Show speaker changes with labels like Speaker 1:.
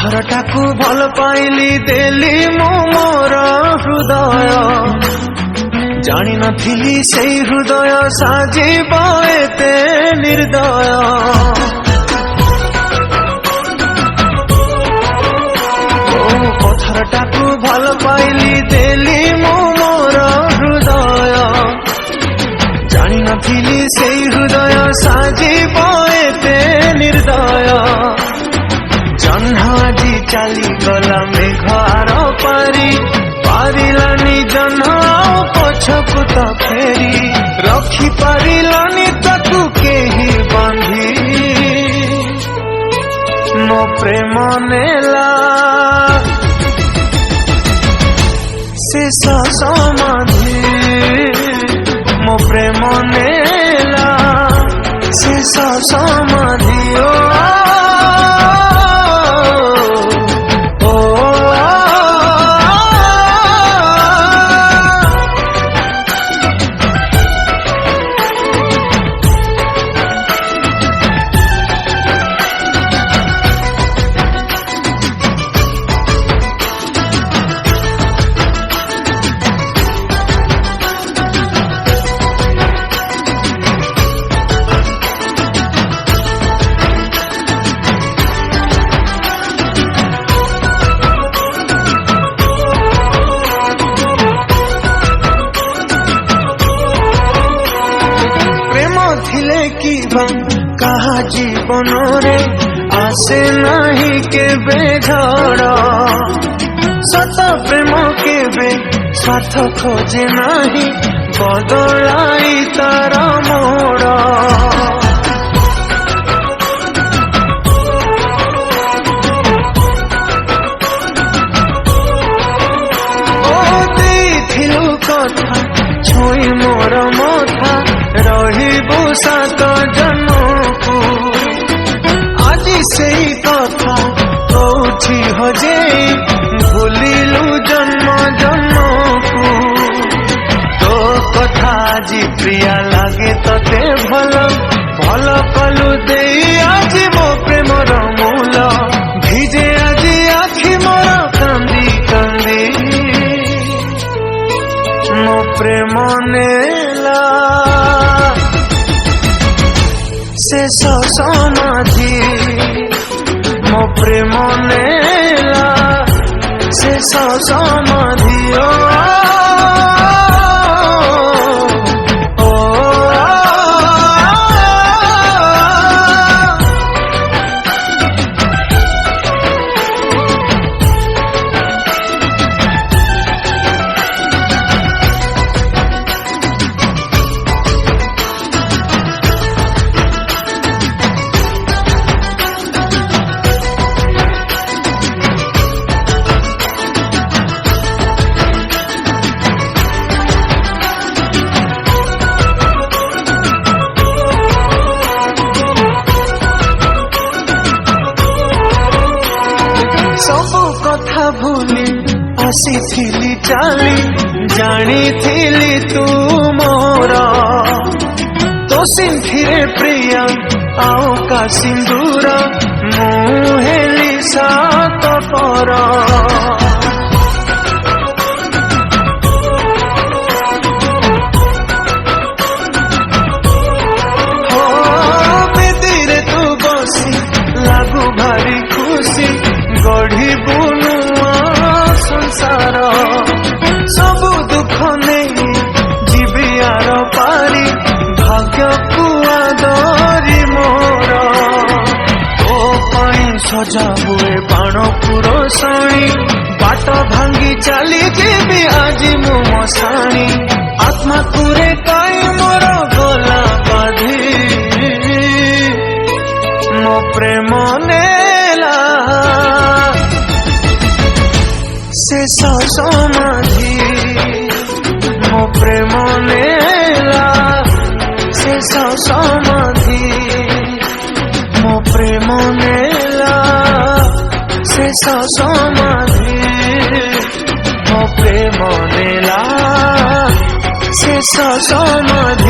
Speaker 1: पत्थरटाकू भल पाइली देली मो मोर हृदय जानी नथिली सेई हृदय साजिब एते निर्दय पत्थरटाकू भल पाइली देली मो मोर हृदय जानी नथिली सेई हृदय साजिब एते निर्दय जह्नाजी चली गला मेघार पारी पारिलानी जह्ना पछकु तो फेरी रखी पारिलानी ताकू केही बांधी मो प्रेम नेला शेष समाधि मो प्रेम नेला शेष समाधि कहा जीवन रे आसे नहीं के बेझड़ सत प्रेम के स्वार्थ खोजे नहीं बदलाई तार मोड़ कथा छुई मोर मथा रहिबु सात जन्मकू आज सेई कथा कौठी हजे भूलिलु जन्म जन्मकू तो कथा आज प्रिया लागे तते भल भल कलु दे आज मो प्रेमर मूल भिजे आज आखि मोर कांदी कांदी मो प्रेम नेला शेष समाधि मो प्रेम नेला शेष समाधि सबु कथा भूली आसी चाली जानी थी तू मोर तो सिंथिरे प्रिया आओ का सिंदूर मुहेली सात पर हो बेदीरे तू बसी लागू भारी खुशी गढ़ी बुनुआ संसार सबु दुख नहीं जीवियार पारी भाग्य कुआ दरी मोर तो पाई सजा हुए बाणपुर साणी बाट भांगी चली जीवी आज मो मशाणी आत्मा कुरे काई मोर गला बाधी मो प्रेम नेला शेष समाधि मो प्रेम नेला शेष समाधि मो प्रेम नेला शेष समाधि मो प्रेम नेला शेष समाधि।